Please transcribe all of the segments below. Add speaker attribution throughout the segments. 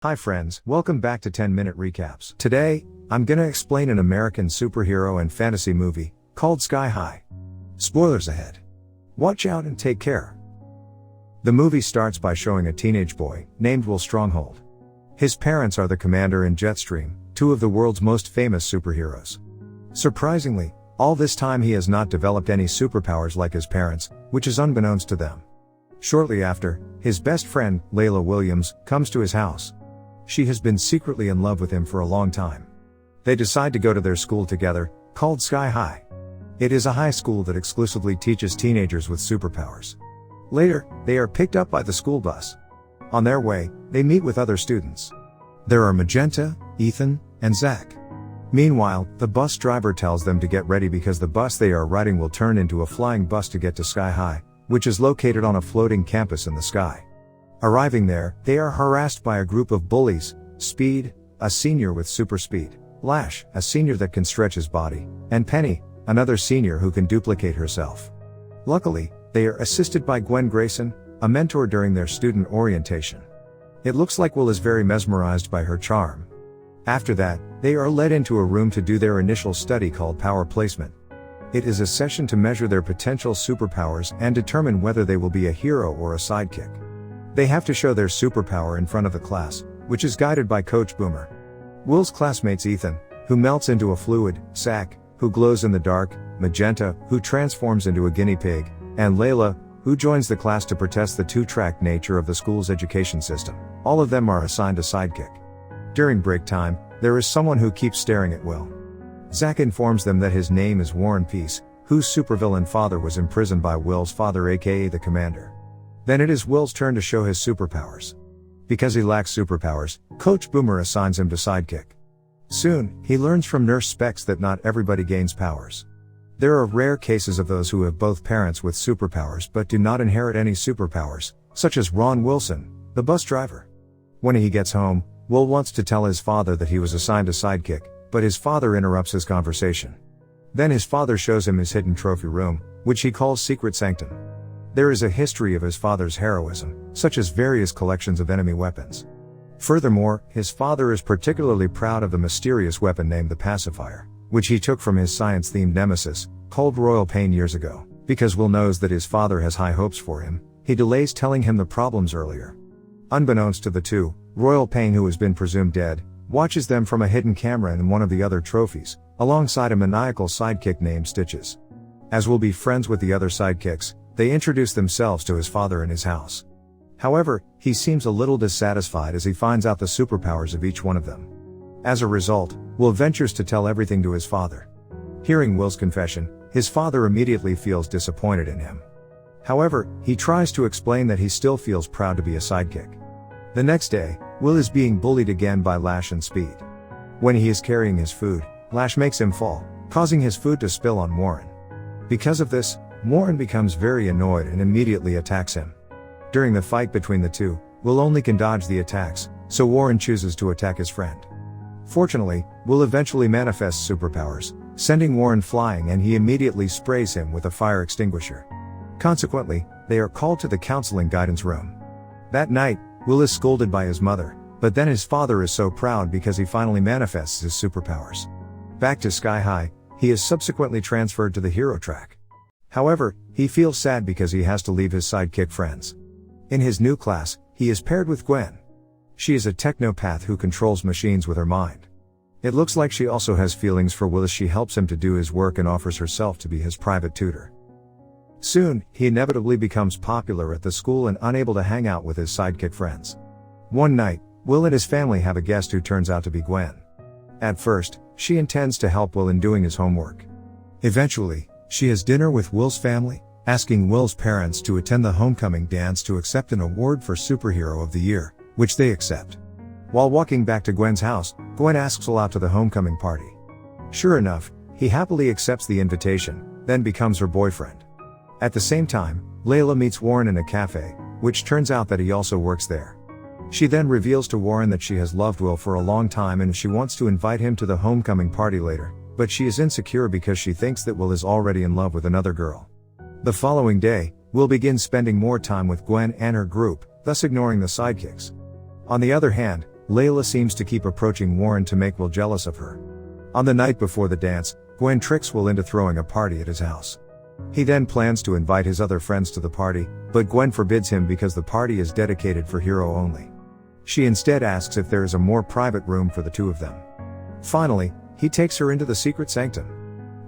Speaker 1: Hi friends, welcome back to 10-minute recaps. Today, I'm gonna explain an American superhero and fantasy movie called Sky High. Spoilers ahead. Watch out and take care. The movie starts by showing a teenage boy named Will Stronghold. His parents are the Commander and Jetstream, two of the world's most famous superheroes. Surprisingly, all this time he has not developed any superpowers like his parents, which is unbeknownst to them. Shortly after, his best friend, Layla Williams, comes to his house. She has been secretly in love with him for a long time. They decide to go to their school together, called Sky High. It is a high school that exclusively teaches teenagers with superpowers. Later, they are picked up by the school bus. On their way, they meet with other students. There are Magenta, Ethan, and Zach. Meanwhile, the bus driver tells them to get ready because the bus they are riding will turn into a flying bus to get to Sky High, which is located on a floating campus in the sky. Arriving there, they are harassed by a group of bullies: Speed, a senior with super speed; Lash, a senior that can stretch his body; and Penny, another senior who can duplicate herself. Luckily, they are assisted by Gwen Grayson, a mentor during their student orientation. It looks like Will is very mesmerized by her charm. After that, they are led into a room to do their initial study called Power Placement. It is a session to measure their potential superpowers and determine whether they will be a hero or a sidekick. They have to show their superpower in front of the class, which is guided by Coach Boomer. Will's classmates Ethan, who melts into a fluid; Zach, who glows in the dark; Magenta, who transforms into a guinea pig; and Layla, who joins the class to protest the two-track nature of the school's education system. All of them are assigned a sidekick. During break time, there is someone who keeps staring at Will. Zach informs them that his name is Warren Peace, whose supervillain father was imprisoned by Will's father, aka the Commander. Then it is Will's turn to show his superpowers. Because he lacks superpowers, Coach Boomer assigns him to sidekick. Soon, he learns from Nurse Specs that not everybody gains powers. There are rare cases of those who have both parents with superpowers but do not inherit any superpowers, such as Ron Wilson, the bus driver. When he gets home, Will wants to tell his father that he was assigned a sidekick, but his father interrupts his conversation. Then his father shows him his hidden trophy room, which he calls Secret Sanctum. There is a history of his father's heroism, such as various collections of enemy weapons. Furthermore, his father is particularly proud of the mysterious weapon named the pacifier, which he took from his science-themed nemesis, called Royal Pain, years ago. Because Will knows that his father has high hopes for him, he delays telling him the problems earlier. Unbeknownst to the two, Royal Pain, who has been presumed dead, watches them from a hidden camera in one of the other trophies, alongside a maniacal sidekick named Stitches. As Will be friends with the other sidekicks, they introduce themselves to his father in his house. However, he seems a little dissatisfied as he finds out the superpowers of each one of them. As a result, Will ventures to tell everything to his father. Hearing Will's confession, his father immediately feels disappointed in him. However, he tries to explain that he still feels proud to be a sidekick. The next day, Will is being bullied again by Lash and Speed. When he is carrying his food, Lash makes him fall, causing his food to spill on Warren. Because of this, Warren becomes very annoyed and immediately attacks him. During the fight between the two, Will only can dodge the attacks, so Warren chooses to attack his friend. Fortunately, Will eventually manifests superpowers, sending Warren flying, and he immediately sprays him with a fire extinguisher. Consequently, they are called to the counseling guidance room. That night, Will is scolded by his mother, but then his father is so proud because he finally manifests his superpowers. Back to Sky High, he is subsequently transferred to the hero track. However, he feels sad because he has to leave his sidekick friends. In his new class, he is paired with Gwen. She is a technopath who controls machines with her mind. It looks like she also has feelings for Will as she helps him to do his work and offers herself to be his private tutor. Soon, he inevitably becomes popular at the school and unable to hang out with his sidekick friends. One night, Will and his family have a guest who turns out to be Gwen. At first, she intends to help Will in doing his homework. Eventually, she has dinner with Will's family, asking Will's parents to attend the homecoming dance to accept an award for Superhero of the Year, which they accept. While walking back to Gwen's house, Gwen asks Will out to the homecoming party. Sure enough, he happily accepts the invitation, then becomes her boyfriend. At the same time, Layla meets Warren in a cafe, which turns out that he also works there. She then reveals to Warren that she has loved Will for a long time and she wants to invite him to the homecoming party later, but she is insecure because she thinks that Will is already in love with another girl. The following day, Will begins spending more time with Gwen and her group, thus ignoring the sidekicks. On the other hand, Layla seems to keep approaching Warren to make Will jealous of her. On the night before the dance, Gwen tricks Will into throwing a party at his house. He then plans to invite his other friends to the party, but Gwen forbids him because the party is dedicated for Hero only. She instead asks if there is a more private room for the two of them. Finally, he takes her into the secret sanctum.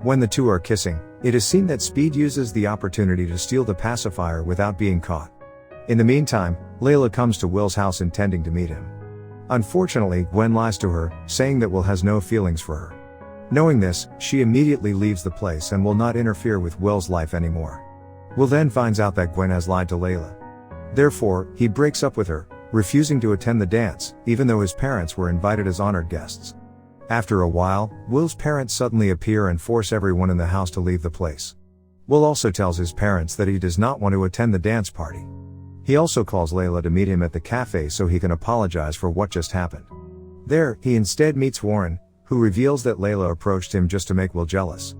Speaker 1: When the two are kissing, it is seen that Speed uses the opportunity to steal the pacifier without being caught. In the meantime, Layla comes to Will's house intending to meet him. Unfortunately, Gwen lies to her, saying that Will has no feelings for her. Knowing this, she immediately leaves the place and will not interfere with Will's life anymore. Will then finds out that Gwen has lied to Layla. Therefore, he breaks up with her, refusing to attend the dance, even though his parents were invited as honored guests. After a while, Will's parents suddenly appear and force everyone in the house to leave the place. Will also tells his parents that he does not want to attend the dance party. He also calls Layla to meet him at the cafe so he can apologize for what just happened. There, he instead meets Warren, who reveals that Layla approached him just to make Will jealous.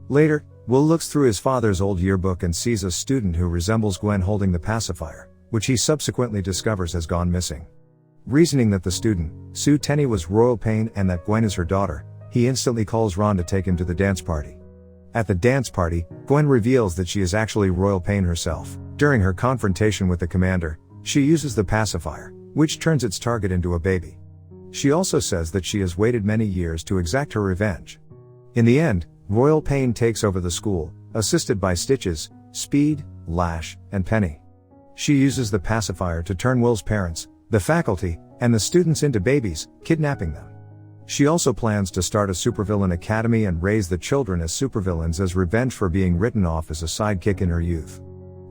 Speaker 1: Later, Will looks through his father's old yearbook and sees a student who resembles Gwen holding the pacifier, which he subsequently discovers has gone missing. Reasoning that the student, Sue Tenney, was Royal Pain and that Gwen is her daughter, he instantly calls Ron to take him to the dance party. At the dance party, Gwen reveals that she is actually Royal Pain herself. During her confrontation with the commander, she uses the pacifier, which turns its target into a baby. She also says that she has waited many years to exact her revenge. In the end, Royal Pain takes over the school, assisted by Stitches, Speed, Lash, and Penny. She uses the pacifier to turn Will's parents, the faculty, and the students into babies, kidnapping them. She also plans to start a supervillain academy and raise the children as supervillains as revenge for being written off as a sidekick in her youth.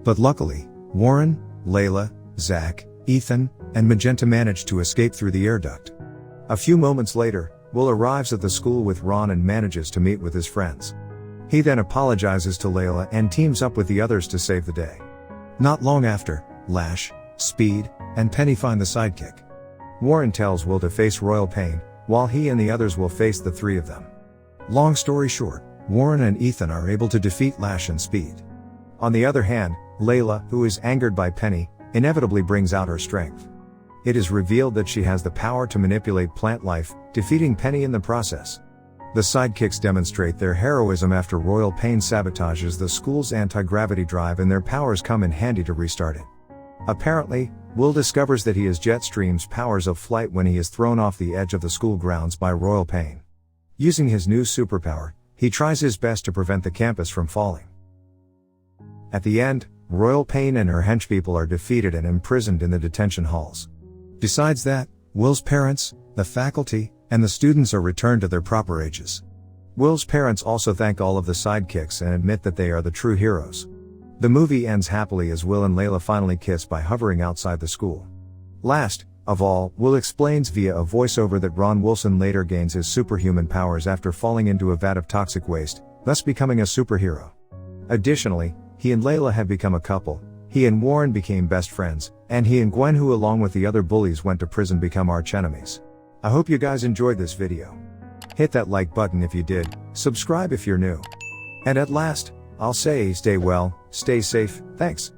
Speaker 1: But luckily, Warren, Layla, Zach, Ethan, and Magenta manage to escape through the air duct. A few moments later, Will arrives at the school with Ron and manages to meet with his friends. He then apologizes to Layla and teams up with the others to save the day. Not long after, Lash, Speed, and Penny find the sidekick. Warren tells Will to face Royal Pain, while he and the others will face the three of them. Long story short, Warren and Ethan are able to defeat Lash and Speed. On the other hand, Layla, who is angered by Penny, inevitably brings out her strength. It is revealed that she has the power to manipulate plant life, defeating Penny in the process. The sidekicks demonstrate their heroism after Royal Pain sabotages the school's anti-gravity drive and their powers come in handy to restart it. Apparently, Will discovers that he has Jetstream's powers of flight when he is thrown off the edge of the school grounds by Royal Pain. Using his new superpower, he tries his best to prevent the campus from falling. At the end, Royal Pain and her henchpeople are defeated and imprisoned in the detention halls. Besides that, Will's parents, the faculty, and the students are returned to their proper ages. Will's parents also thank all of the sidekicks and admit that they are the true heroes. The movie ends happily as Will and Layla finally kiss by hovering outside the school. Last of all, Will explains via a voiceover that Ron Wilson later gains his superhuman powers after falling into a vat of toxic waste, thus becoming a superhero. Additionally, he and Layla have become a couple, he and Warren became best friends, and he and Gwen, who along with the other bullies went to prison, become arch enemies. I hope you guys enjoyed this video. Hit that like button if you did, subscribe if you're new. And at last, I'll say stay well, stay safe, thanks.